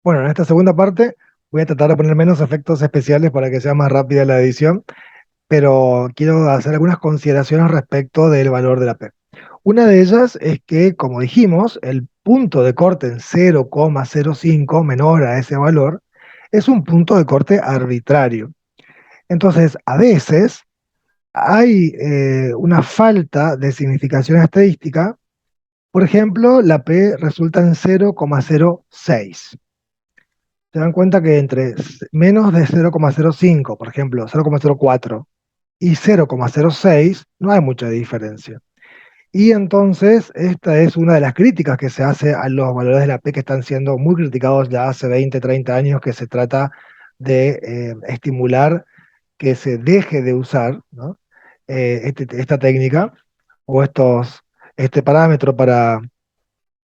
Bueno, en esta segunda parte voy a tratar de poner menos efectos especiales para que sea más rápida la edición, pero quiero hacer algunas consideraciones respecto del valor de la P. Una de ellas es que, como dijimos, el punto de corte en 0,05 menor a ese valor es un punto de corte arbitrario. Entonces, a veces hay una falta de significación estadística. Por ejemplo, la P resulta en 0,06. Se dan cuenta que entre menos de 0,05, por ejemplo, 0,04 y 0,06 no hay mucha diferencia. Y entonces esta es una de las críticas que se hace a los valores de la P que están siendo muy criticados ya hace 20, 30 años, que se trata de estimular que se deje de usar, ¿no? Esta técnica o este parámetro para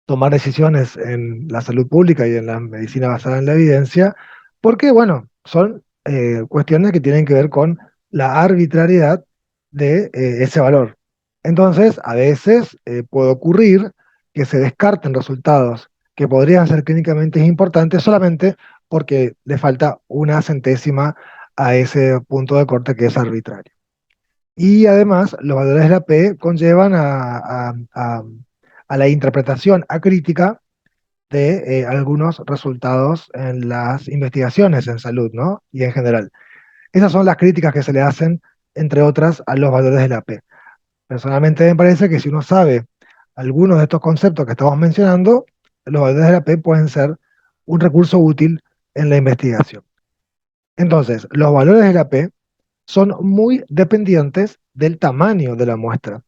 tomar decisiones en la salud pública y en la medicina basada en la evidencia, porque, bueno, son cuestiones que tienen que ver con la arbitrariedad de ese valor. Entonces, a veces puede ocurrir que se descarten resultados que podrían ser clínicamente importantes solamente porque le falta una centésima a ese punto de corte que es arbitrario. Y además, los valores de la P conllevan a la interpretación acrítica de algunos resultados en las investigaciones en salud, ¿no? Y en general. Esas son las críticas que se le hacen, entre otras, a los valores de la P. Personalmente me parece que si uno sabe algunos de estos conceptos que estamos mencionando, los valores de la P pueden ser un recurso útil en la investigación. Entonces, los valores de la P son muy dependientes del tamaño de la muestra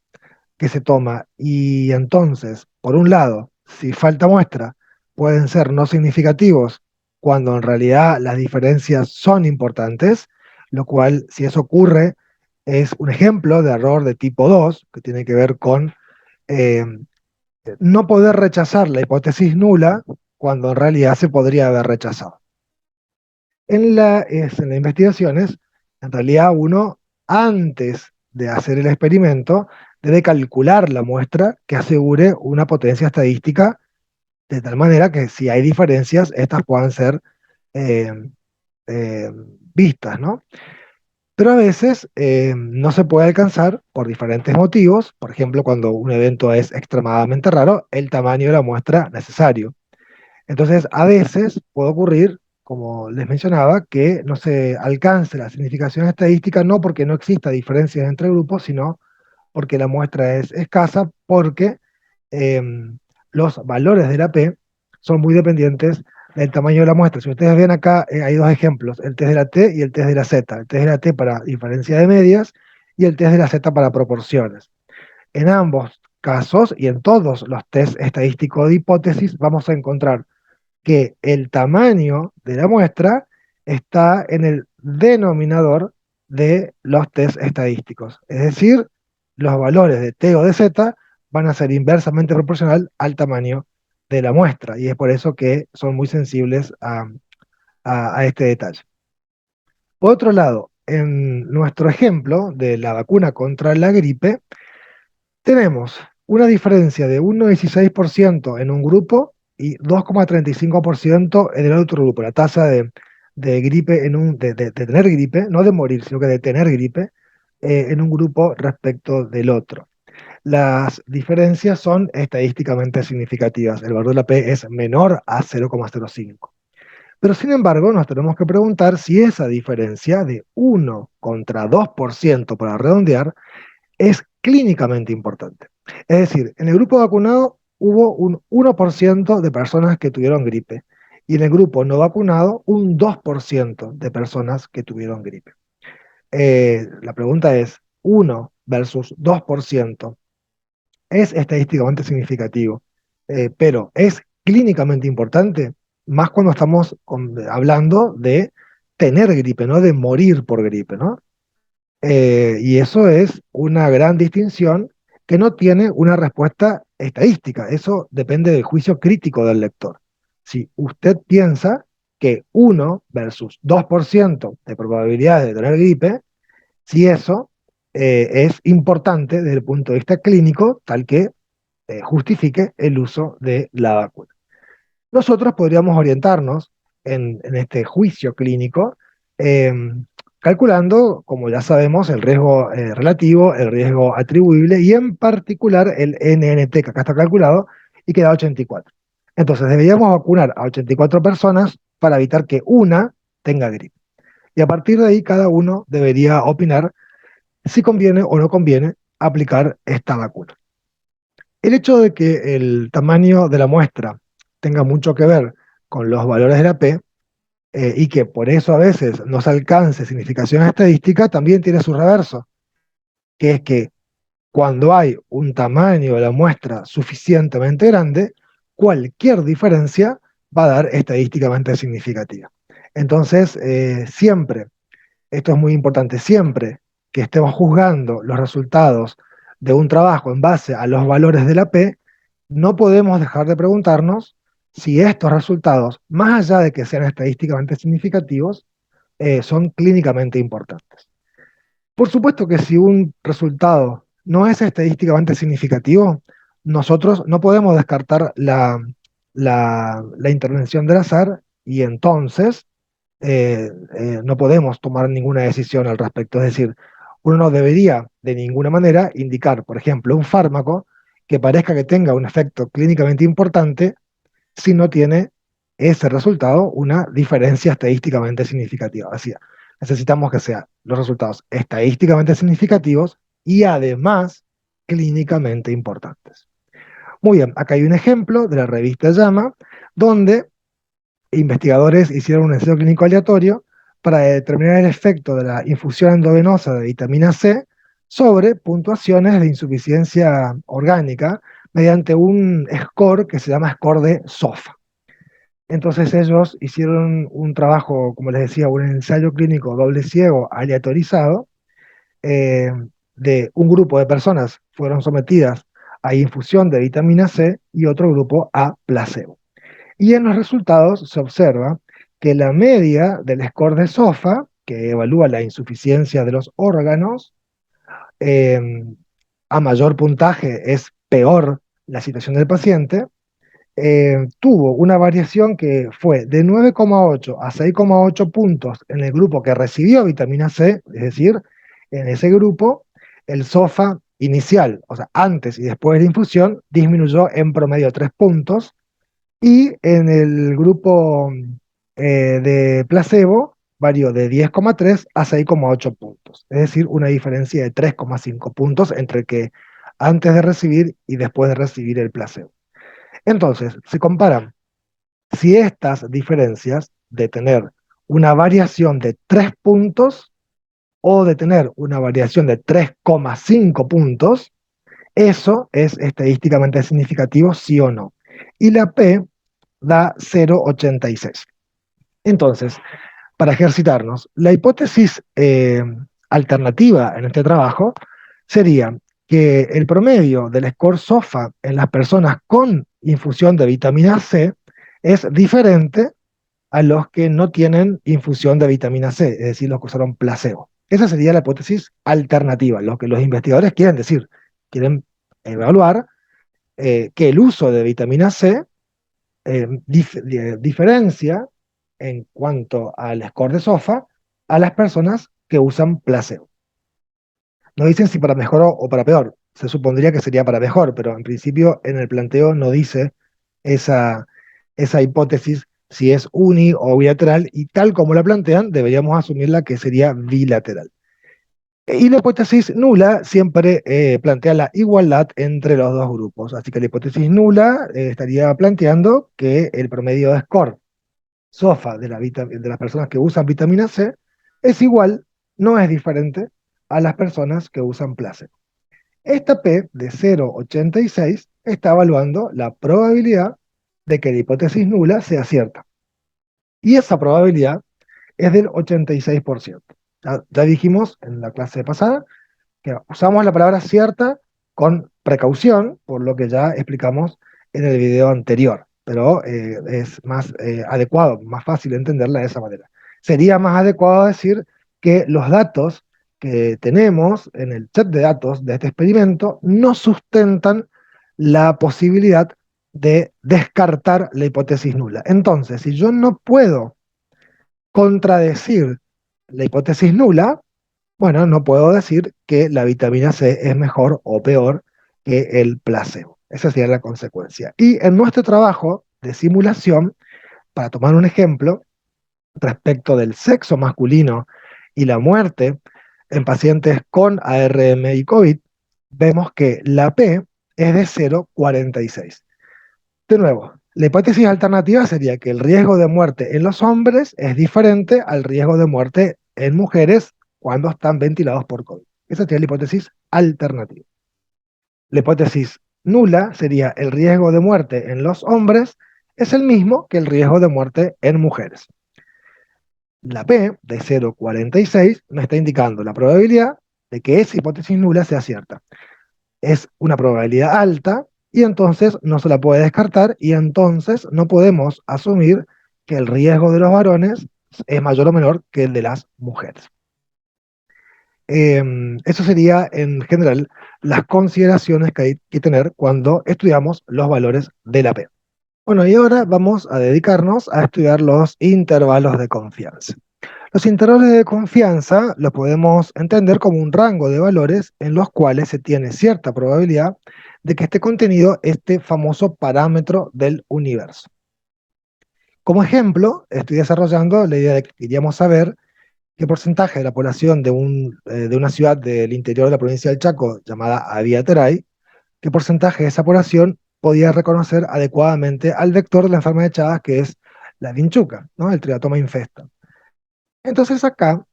que se toma. Y entonces, por un lado, si falta muestra, pueden ser no significativos cuando en realidad las diferencias son importantes, lo cual, si eso ocurre, es un ejemplo de error de tipo 2 que tiene que ver con eh, no poder rechazar la hipótesis nula cuando en realidad se podría haber rechazado. En las investigaciones, en realidad uno, antes de hacer el experimento, debe calcular la muestra que asegure una potencia estadística de tal manera que si hay diferencias, estas puedan ser eh, eh, vistas, ¿no? Pero a veces no se puede alcanzar por diferentes motivos. Por ejemplo, cuando un evento es extremadamente raro, el tamaño de la muestra necesario. Entonces, a veces puede ocurrir, como les mencionaba, que no se alcance la significación estadística, no porque no exista diferencias entre grupos, sino porque la muestra es escasa, porque eh, los valores de la P son muy dependientes del tamaño de la muestra. Si ustedes ven acá, hay dos ejemplos, el test de la T y el test de la Z. El test de la T para diferencia de medias y el test de la Z para proporciones. En ambos casos y en todos los test estadísticos de hipótesis vamos a encontrar que el tamaño de la muestra está en el denominador de los test estadísticos. Es decir, los valores de T o de Z van a ser inversamente proporcional al tamaño de la muestra y es por eso que son muy sensibles a este detalle. Por otro lado, en nuestro ejemplo de la vacuna contra la gripe, tenemos una diferencia de 1,16% en un grupo y 2,35% en el otro grupo. La tasa de gripe, de tener gripe, no de morir, sino que de tener gripe, en un grupo respecto del otro. Las diferencias son estadísticamente significativas. El valor de la P es menor a 0,05. Pero sin embargo, nos tenemos que preguntar si esa diferencia de 1 contra 2%, para redondear, es clínicamente importante. Es decir, en el grupo vacunado hubo un 1% de personas que tuvieron gripe y en el grupo no vacunado un 2% de personas que tuvieron gripe. La pregunta es, 1 versus 2% es estadísticamente significativo, pero es clínicamente importante, más cuando estamos hablando de tener gripe, no de morir por gripe, ¿no? Y eso es una gran distinción que no tiene una respuesta estadística. Eso depende del juicio crítico del lector. Si usted piensa que 1 versus 2% de probabilidad de tener gripe, si eso es importante desde el punto de vista clínico, tal que justifique el uso de la vacuna. Nosotros podríamos orientarnos en este juicio clínico, eh, calculando, como ya sabemos, el riesgo relativo, el riesgo atribuible y en particular el NNT, que acá está calculado, y que da 84. Entonces deberíamos vacunar a 84 personas para evitar que una tenga gripe. Y a partir de ahí cada uno debería opinar si conviene o no conviene aplicar esta vacuna. El hecho de que el tamaño de la muestra tenga mucho que ver con los valores de la P, y que por eso a veces no se alcance significación estadística, también tiene su reverso, que es que cuando hay un tamaño de la muestra suficientemente grande, cualquier diferencia va a dar estadísticamente significativa. Entonces, siempre, esto es muy importante, siempre que estemos juzgando los resultados de un trabajo en base a los valores de la P, no podemos dejar de preguntarnos si estos resultados, más allá de que sean estadísticamente significativos, son clínicamente importantes. Por supuesto que si un resultado no es estadísticamente significativo, nosotros no podemos descartar la intervención del azar y entonces no podemos tomar ninguna decisión al respecto. Es decir, uno no debería de ninguna manera indicar, por ejemplo, un fármaco que parezca que tenga un efecto clínicamente importante si no tiene ese resultado una diferencia estadísticamente significativa. Así, necesitamos que sean los resultados estadísticamente significativos y además clínicamente importantes. Muy bien, acá hay un ejemplo de la revista JAMA, donde investigadores hicieron un ensayo clínico aleatorio para determinar el efecto de la infusión endovenosa de vitamina C sobre puntuaciones de insuficiencia orgánica mediante un score que se llama score de SOFA. Entonces ellos hicieron un trabajo, como les decía, un ensayo clínico doble ciego aleatorizado, eh, de un grupo de personas fueron sometidas a infusión de vitamina C y otro grupo a placebo. Y en los resultados se observa que la media del score de SOFA, que evalúa la insuficiencia de los órganos, eh, a mayor puntaje es peor la situación del paciente, tuvo una variación que fue de 9,8 a 6,8 puntos en el grupo que recibió vitamina C, es decir, en ese grupo el SOFA inicial, o sea, antes y después de la infusión, disminuyó en promedio 3 puntos, y en el grupo de placebo varió de 10,3 a 6,8 puntos, es decir, una diferencia de 3,5 puntos entre que antes de recibir y después de recibir el placebo. Entonces, se comparan si estas diferencias de tener una variación de 3 puntos o de tener una variación de 3,5 puntos, eso es estadísticamente significativo, sí o no. Y la P da 0,86. Entonces, para ejercitarnos, la hipótesis alternativa en este trabajo sería que el promedio del score SOFA en las personas con infusión de vitamina C es diferente a los que no tienen infusión de vitamina C, es decir, los que usaron placebo. Esa sería la hipótesis alternativa, lo que los investigadores quieren decir. Quieren evaluar que el uso de vitamina C diferencia en cuanto al score de SOFA a las personas que usan placebo. No dicen si para mejor o para peor. Se supondría que sería para mejor, pero en principio en el planteo no dice esa, esa hipótesis si es uni o bilateral, y tal como la plantean, deberíamos asumirla que sería bilateral. Y la hipótesis nula siempre plantea la igualdad entre los dos grupos. Así que la hipótesis nula estaría planteando que el promedio de score SOFA de las personas que usan vitamina C es igual, no es diferente a las personas que usan placebo. Esta P de 0,86 está evaluando la probabilidad de que la hipótesis nula sea cierta. Y esa probabilidad es del 86%. Ya dijimos en la clase pasada que usamos la palabra cierta con precaución, por lo que ya explicamos en el video anterior, pero es más adecuado, más fácil entenderla de esa manera. Sería más adecuado decir que los datos que tenemos en el set de datos de este experimento no sustentan la posibilidad de descartar la hipótesis nula. Entonces, si yo no puedo contradecir la hipótesis nula, bueno, no puedo decir que la vitamina C es mejor o peor que el placebo. Esa sería la consecuencia. Y en nuestro trabajo de simulación, para tomar un ejemplo, respecto del sexo masculino y la muerte en pacientes con ARM y COVID, vemos que la P es de 0,46. De nuevo, la hipótesis alternativa sería que el riesgo de muerte en los hombres es diferente al riesgo de muerte en mujeres cuando están ventilados por COVID. Esa sería la hipótesis alternativa. La hipótesis nula sería el riesgo de muerte en los hombres es el mismo que el riesgo de muerte en mujeres. La P de 0,46 me está indicando la probabilidad de que esa hipótesis nula sea cierta. Es una probabilidad alta y entonces no se la puede descartar y entonces no podemos asumir que el riesgo de los varones es mayor o menor que el de las mujeres. Eso sería en general las consideraciones que hay que tener cuando estudiamos los valores de la P. Bueno, y ahora vamos a dedicarnos a estudiar los intervalos de confianza. Los intervalos de confianza los podemos entender como un rango de valores en los cuales se tiene cierta probabilidad de que esté contenido este famoso parámetro del universo. Como ejemplo, estoy desarrollando la idea de que queríamos saber qué porcentaje de la población de una ciudad del interior de la provincia del Chaco llamada Aviateray, qué porcentaje de esa población podía reconocer adecuadamente al vector de la enfermedad de Chagas, que es la vinchuca, ¿no? El triatoma infesta. Entonces acá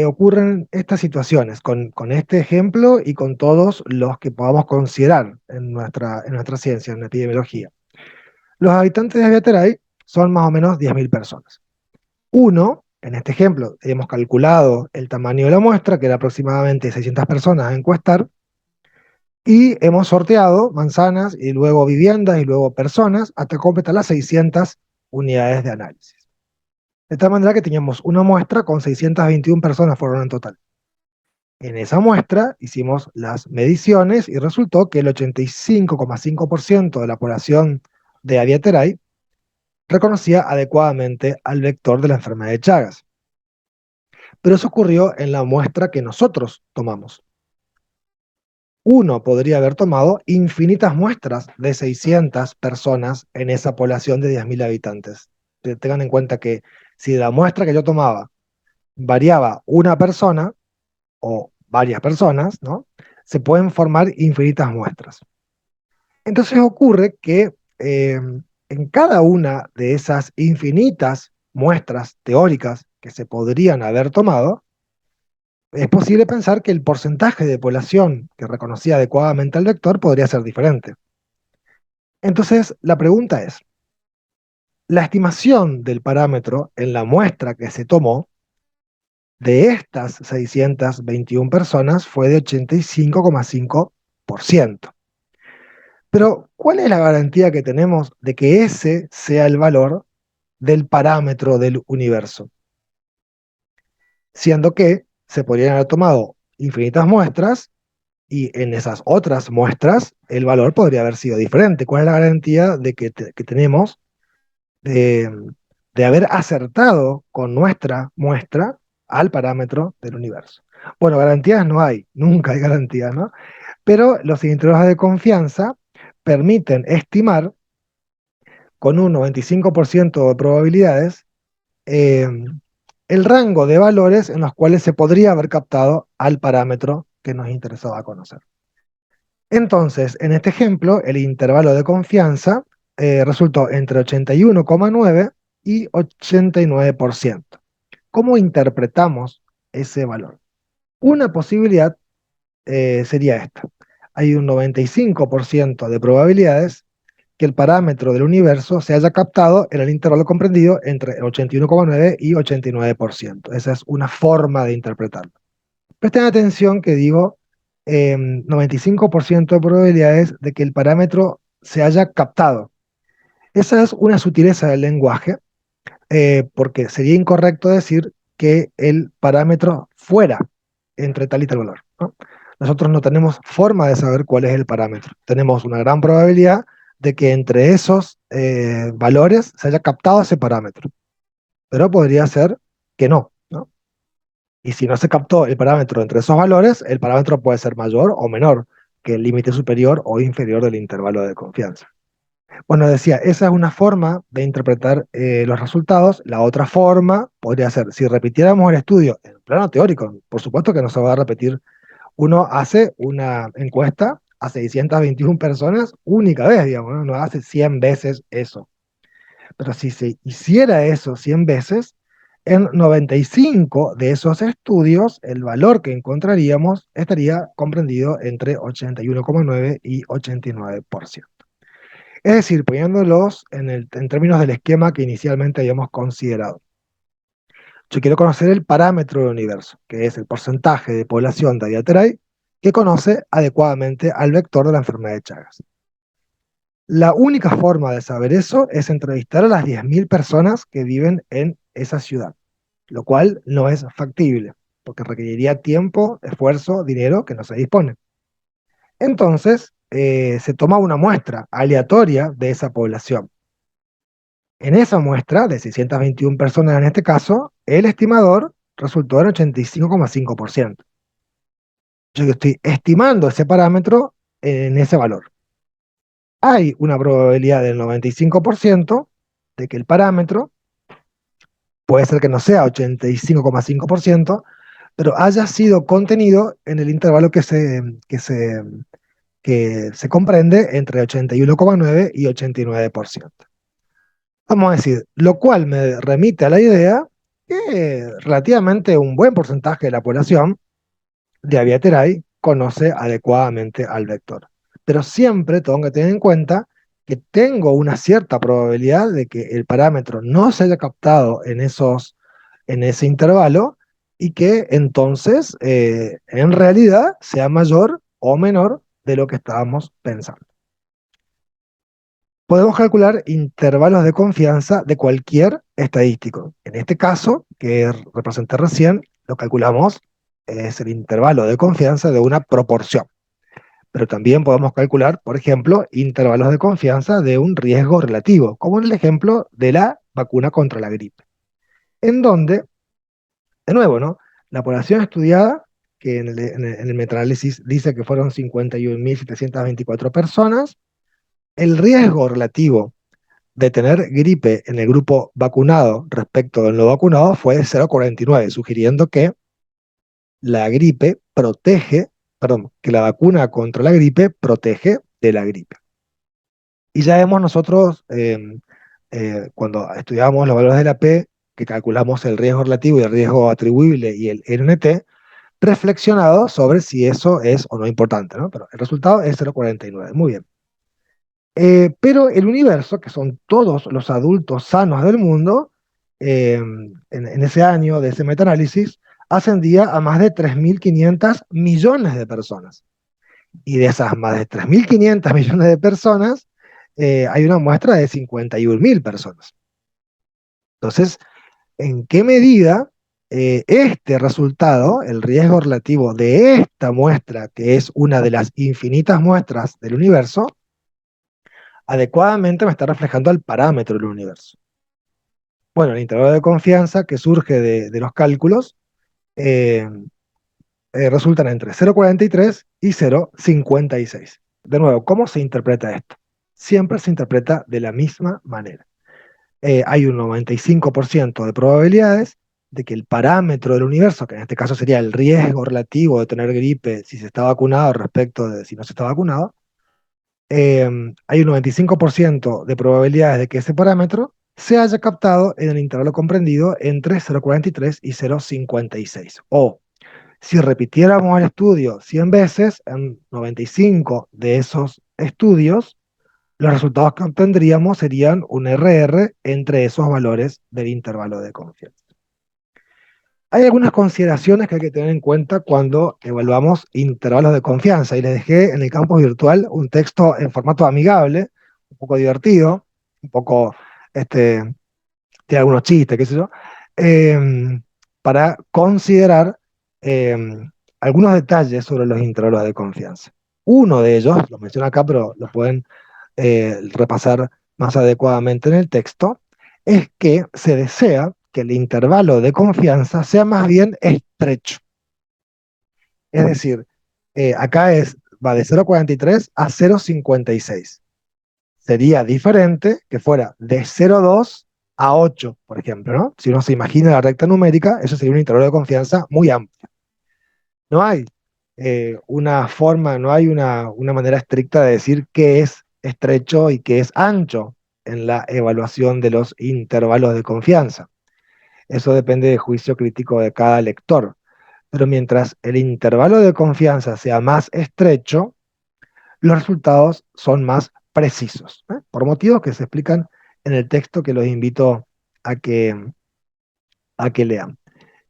ocurren estas situaciones con este ejemplo y con todos los que podamos considerar en nuestra ciencia, en la epidemiología. Los habitantes de Aviateray son más o menos 10.000 personas. Uno, en este ejemplo, hemos calculado el tamaño de la muestra, que era aproximadamente 600 personas a encuestar, y hemos sorteado manzanas y luego viviendas y luego personas hasta completar las 600 unidades de análisis. De tal manera que teníamos una muestra con 621 personas fueron en total. En esa muestra hicimos las mediciones y resultó que el 85,5% de la población de Aviateray reconocía adecuadamente al vector de la enfermedad de Chagas. Pero eso ocurrió en la muestra que nosotros tomamos. Uno podría haber tomado infinitas muestras de 600 personas en esa población de 10.000 habitantes. Tengan en cuenta que si de la muestra que yo tomaba variaba una persona o varias personas, ¿no? Se pueden formar infinitas muestras. Entonces ocurre que en cada una de esas infinitas muestras teóricas que se podrían haber tomado, es posible pensar que el porcentaje de población que reconocía adecuadamente al vector podría ser diferente. Entonces, la pregunta es, la estimación del parámetro en la muestra que se tomó de estas 621 personas fue de 85,5%. Pero, ¿cuál es la garantía que tenemos de que ese sea el valor del parámetro del universo? Siendo que se podrían haber tomado infinitas muestras y en esas otras muestras el valor podría haber sido diferente. ¿Cuál es la garantía de que tenemos de, de haber acertado con nuestra muestra al parámetro del universo? Bueno, garantías no hay, nunca hay garantías, ¿no? Pero los intervalos de confianza permiten estimar con un 95% de probabilidades eh, el rango de valores en los cuales se podría haber captado al parámetro que nos interesaba conocer. Entonces, en este ejemplo, el intervalo de confianza resultó entre 81,9 y 89%. ¿Cómo interpretamos ese valor? Una posibilidad sería esta. Hay un 95% de probabilidades que el parámetro del universo se haya captado en el intervalo comprendido entre 81,9 y 89%. Esa es una forma de interpretarlo. Presten atención que digo 95% de probabilidades de que el parámetro se haya captado. Esa es una sutileza del lenguaje, porque sería incorrecto decir que el parámetro fuera entre tal y tal valor, ¿no? Nosotros no tenemos forma de saber cuál es el parámetro. Tenemos una gran probabilidad de que entre esos valores se haya captado ese parámetro. Pero podría ser que no, ¿no? Y si no se captó el parámetro entre esos valores, el parámetro puede ser mayor o menor que el límite superior o inferior del intervalo de confianza. Bueno, decía, esa es una forma de interpretar los resultados. La otra forma podría ser, si repitiéramos el estudio en plano teórico, por supuesto que no se va a repetir. Uno hace una encuesta a 621 personas única vez, digamos, ¿no? No hace 100 veces eso. Pero si se hiciera eso 100 veces, en 95 de esos estudios, el valor que encontraríamos estaría comprendido entre 81,9 y 89%. Es decir, poniéndolos en términos del esquema que inicialmente habíamos considerado. Yo quiero conocer el parámetro del universo, que es el porcentaje de población de Adiateray que conoce adecuadamente al vector de la enfermedad de Chagas. La única forma de saber eso es entrevistar a las 10.000 personas que viven en esa ciudad, lo cual no es factible, porque requeriría tiempo, esfuerzo, dinero que no se dispone. Entonces, se toma una muestra aleatoria de esa población. En esa muestra, de 621 personas en este caso, el estimador resultó en 85,5%. Yo estoy estimando ese parámetro en ese valor. Hay una probabilidad del 95% de que el parámetro, puede ser que no sea 85,5%, pero haya sido contenido en el intervalo que se comprende entre 81,9 y 89%. Vamos a decir, lo cual me remite a la idea que relativamente un buen porcentaje de la población de Aviateray conoce adecuadamente al vector. Pero siempre tengo que tener en cuenta que tengo una cierta probabilidad de que el parámetro no se haya captado en ese intervalo y que entonces en realidad sea mayor o menor de lo que estábamos pensando. Podemos calcular intervalos de confianza de cualquier estadístico. En este caso, que representé recién, lo calculamos, es el intervalo de confianza de una proporción. Pero también podemos calcular, por ejemplo, intervalos de confianza de un riesgo relativo, como en el ejemplo de la vacuna contra la gripe. En donde, de nuevo, ¿no? La población estudiada, que en el metaanálisis dice que fueron 51.724 personas, el riesgo relativo de tener gripe en el grupo vacunado respecto del no vacunado fue de 0,49, sugiriendo que la gripe protege, perdón, que la vacuna contra la gripe protege de la gripe. Y ya vemos nosotros, cuando estudiamos los valores de la P, que calculamos el riesgo relativo y el riesgo atribuible y el NT, reflexionado sobre si eso es o no importante, ¿no? Pero el resultado es 0,49. Muy bien. Pero el universo, que son todos los adultos sanos del mundo, en ese año de ese metaanálisis, ascendía a más de 3.500 millones de personas. Y de esas más de 3.500 millones de personas, hay una muestra de 51.000 personas. Entonces, ¿en qué medida este resultado, el riesgo relativo de esta muestra, que es una de las infinitas muestras del universo, adecuadamente me está reflejando el parámetro del universo? Bueno, el intervalo de confianza que surge de los cálculos eh, resultan entre 0,43 y 0,56. De nuevo, ¿cómo se interpreta esto? Siempre se interpreta de la misma manera. Hay un 95% de probabilidades de que el parámetro del universo, que en este caso sería el riesgo relativo de tener gripe si se está vacunado respecto de si no se está vacunado, hay un 95% de probabilidades de que ese parámetro se haya captado en el intervalo comprendido entre 0,43 y 0,56. O, si repitiéramos el estudio 100 veces, en 95 de esos estudios, los resultados que obtendríamos serían un RR entre esos valores del intervalo de confianza. Hay algunas consideraciones que hay que tener en cuenta cuando evaluamos intervalos de confianza, y les dejé en el campus virtual un texto en formato amigable, un poco divertido, un poco, tiene algunos chistes, qué sé yo, para considerar eh, algunos detalles sobre los intervalos de confianza. Uno de ellos, lo menciono acá, pero lo pueden repasar más adecuadamente en el texto, es que se desea que el intervalo de confianza sea más bien estrecho. Es decir, acá va de 0,43 a 0,56. Sería diferente que fuera de 0,2 a 8, por ejemplo, ¿no? Si uno se imagina la recta numérica, eso sería un intervalo de confianza muy amplio. No hay una forma, no hay una manera estricta de decir qué es estrecho y qué es ancho en la evaluación de los intervalos de confianza. Eso depende del juicio crítico de cada lector. Pero mientras el intervalo de confianza sea más estrecho, los resultados son más precisos, ¿eh? Por motivos que se explican en el texto que los invito a que lean.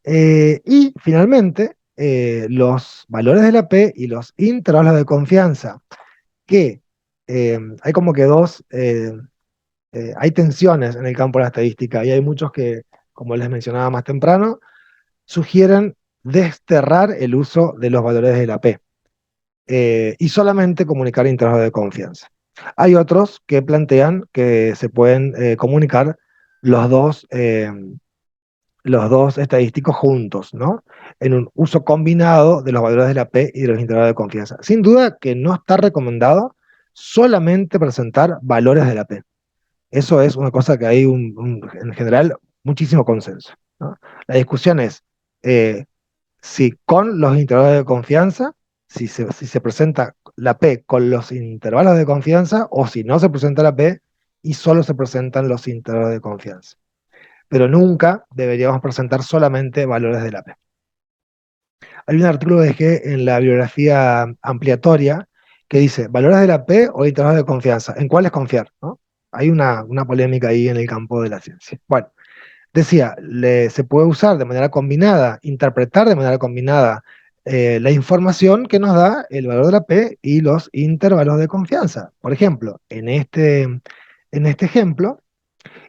Y finalmente, los valores de la P y los intervalos de confianza, que hay como que hay tensiones en el campo de la estadística y hay muchos que, como les mencionaba más temprano, sugieren desterrar el uso de los valores de la P y solamente comunicar intervalos de confianza. Hay otros que plantean que se pueden comunicar los dos, eh, los dos estadísticos juntos, ¿no? En un uso combinado de los valores de la P y de los intervalos de confianza. Sin duda que no está recomendado solamente presentar valores de la P. Eso es una cosa que hay en general muchísimo consenso, ¿no? La discusión es si con los intervalos de confianza, si se presenta la P con los intervalos de confianza o si no se presenta la P y solo se presentan los intervalos de confianza. Pero nunca deberíamos presentar solamente valores de la P. Hay un artículo que dejé en la bibliografía ampliatoria que dice, ¿valores de la P o intervalos de confianza? ¿En cuáles confiar? ¿No? Hay una polémica ahí en el campo de la ciencia. Bueno, decía, se puede usar de manera combinada, interpretar de manera combinada la información que nos da el valor de la P y los intervalos de confianza. Por ejemplo, en este ejemplo,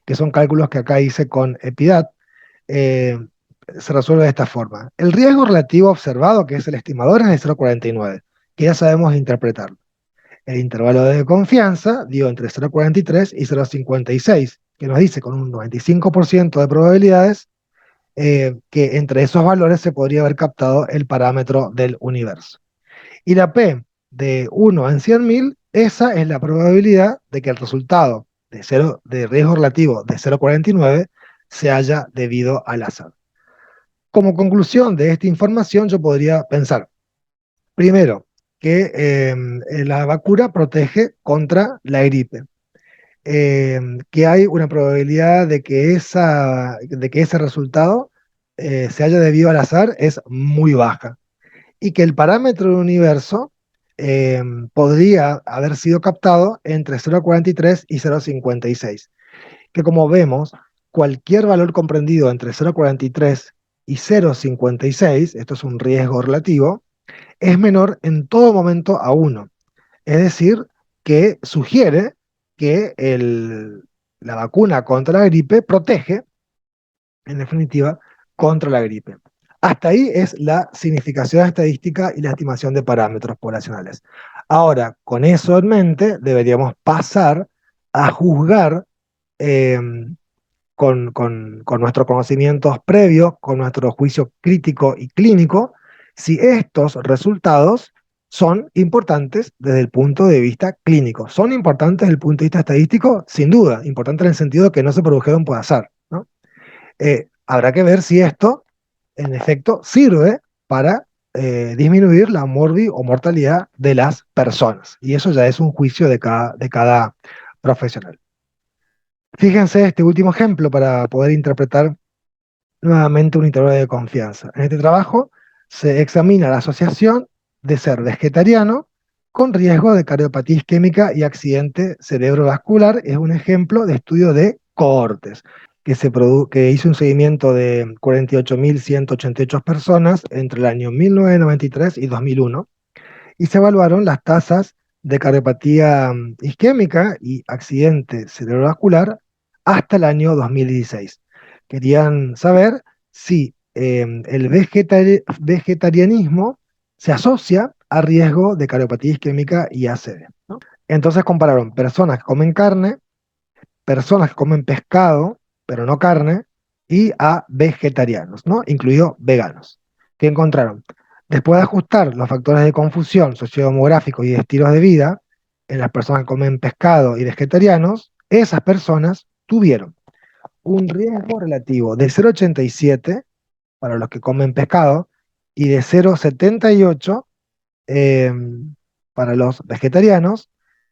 que son cálculos que acá hice con Epidat, eh, se resuelve de esta forma. El riesgo relativo observado, que es el estimador, es de 0,49, que ya sabemos interpretarlo. El intervalo de confianza dio entre 0,43 y 0,56, que nos dice con un 95% de probabilidades que entre esos valores se podría haber captado el parámetro del universo. Y la P de 1 en 100.000, esa es la probabilidad de que el resultado de riesgo relativo de 0,49 se haya debido al azar. Como conclusión de esta información, yo podría pensar, primero, que la vacuna protege contra la gripe, que hay una probabilidad de que ese resultado se haya debido al azar es muy baja y que el parámetro del universo podría haber sido captado entre 0,43 y 0,56, que como vemos, cualquier valor comprendido entre 0,43 y 0,56, esto es un riesgo relativo, es menor en todo momento a 1. Es decir, que sugiere que la vacuna contra la gripe protege, en definitiva, contra la gripe. Hasta ahí es la significación estadística y la estimación de parámetros poblacionales. Ahora, con eso en mente, deberíamos pasar a juzgar eh, con nuestros conocimientos previos, con nuestro juicio crítico y clínico, si estos resultados son importantes desde el punto de vista clínico. ¿Son importantes desde el punto de vista estadístico? Sin duda, importantes en el sentido de que no se produjeron por azar, ¿no? Habrá que ver si esto, en efecto, sirve para disminuir la morbi o mortalidad de las personas. Y eso ya es un juicio de cada profesional. Fíjense este último ejemplo para poder interpretar nuevamente un intervalo de confianza. En este trabajo se examina la asociación de ser vegetariano con riesgo de cardiopatía isquémica y accidente cerebrovascular. Es un ejemplo de estudio de cohortes que hizo un seguimiento de 48.188 personas entre el año 1993 y 2001 y se evaluaron las tasas de cardiopatía isquémica y accidente cerebrovascular hasta el año 2016. Querían saber si el vegetarianismo se asocia a riesgo de cardiopatía isquémica y ACV, ¿no? Entonces compararon personas que comen carne, personas que comen pescado, pero no carne, y a vegetarianos, ¿no? Incluidos veganos. ¿Qué encontraron? Después de ajustar los factores de confusión sociodemográficos y de estilos de vida en las personas que comen pescado y vegetarianos, esas personas tuvieron un riesgo relativo de 0,87 para los que comen pescado y de 0,78 eh, para los vegetarianos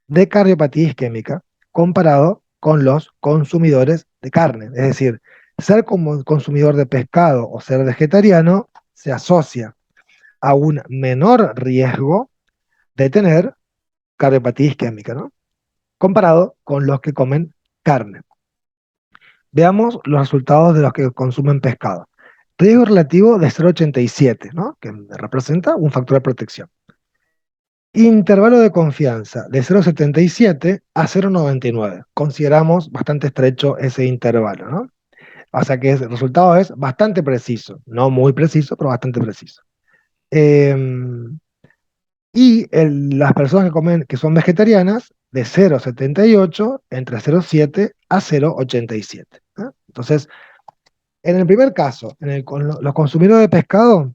de cardiopatía isquémica comparado con los consumidores de carne. Es decir, ser como consumidor de pescado o ser vegetariano se asocia a un menor riesgo de tener cardiopatía isquémica, ¿no? Comparado con los que comen carne. Veamos los resultados de los que consumen pescado. Riesgo relativo de 0,87, ¿no? Que representa un factor de protección. Intervalo de confianza de 0,77 a 0,99. Consideramos bastante estrecho ese intervalo, ¿no? O sea que el resultado es bastante preciso, no muy preciso, pero bastante preciso. Eh, las personas que comen, que son vegetarianas, de 0,78 entre 0,7 a 0,87. ¿Eh? Entonces, en el primer caso, con los consumidores de pescado,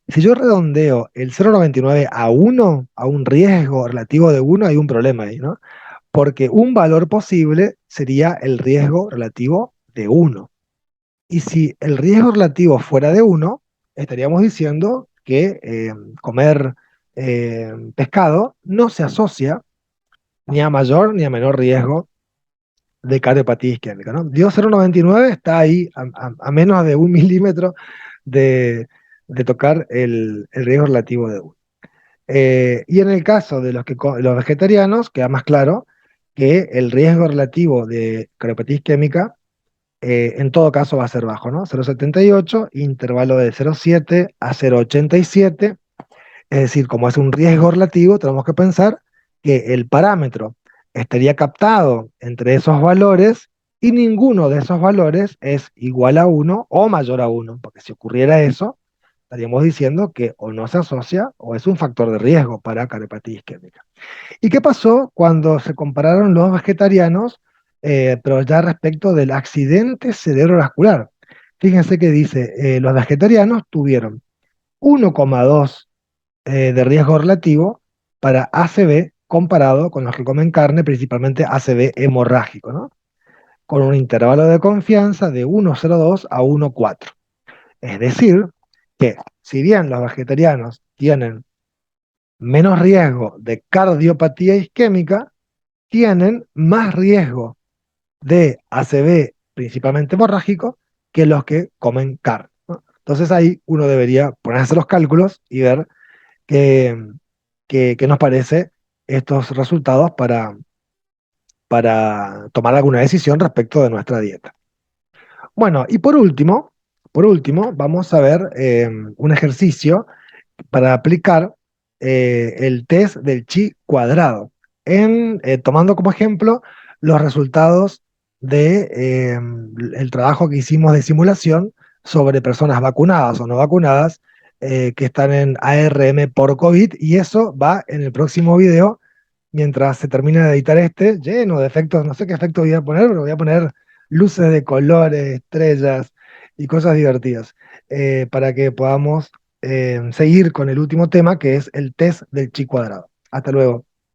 si yo redondeo el 0,99 a 1, a un riesgo relativo de 1, hay un problema ahí, ¿no? Porque un valor posible sería el riesgo relativo de 1. Y si el riesgo relativo fuera de 1, estaríamos diciendo que comer pescado no se asocia ni a mayor ni a menor riesgo de cardiopatía isquémica, ¿no? Dio 0,99, está ahí a menos de 1 milímetro de, de tocar el riesgo relativo de 1. Y en el caso de los vegetarianos, queda más claro que el riesgo relativo de cardiopatía isquémica en todo caso va a ser bajo, ¿no? 0,78, intervalo de 0,7 a 0,87. Es decir, como es un riesgo relativo, tenemos que pensar que el parámetro estaría captado entre esos valores y ninguno de esos valores es igual a 1 o mayor a 1, porque si ocurriera eso, estaríamos diciendo que o no se asocia o es un factor de riesgo para cardiopatía isquémica. ¿Y qué pasó cuando se compararon los vegetarianos, pero ya respecto del accidente cerebrovascular? Fíjense que dice, los vegetarianos tuvieron 1,2 de riesgo relativo para ACV comparado con los que comen carne, principalmente ACV hemorrágico, ¿no? Con un intervalo de confianza de 1,02 a 1,4. Es decir, que si bien los vegetarianos tienen menos riesgo de cardiopatía isquémica, tienen más riesgo de ACV, principalmente hemorrágico, que los que comen carne, ¿no? Entonces ahí uno debería ponerse los cálculos y ver qué, qué nos parece estos resultados para tomar alguna decisión respecto de nuestra dieta. Bueno, y por último, vamos a ver un ejercicio para aplicar el test del chi cuadrado, tomando como ejemplo los resultados del trabajo que hicimos de simulación sobre personas vacunadas o no vacunadas que están en ARM por COVID, y eso va en el próximo video mientras se termina de editar este, lleno de efectos, no sé qué efectos voy a poner, pero voy a poner luces de colores, estrellas y cosas divertidas, para que podamos seguir con el último tema, que es el test del chi cuadrado. Hasta luego.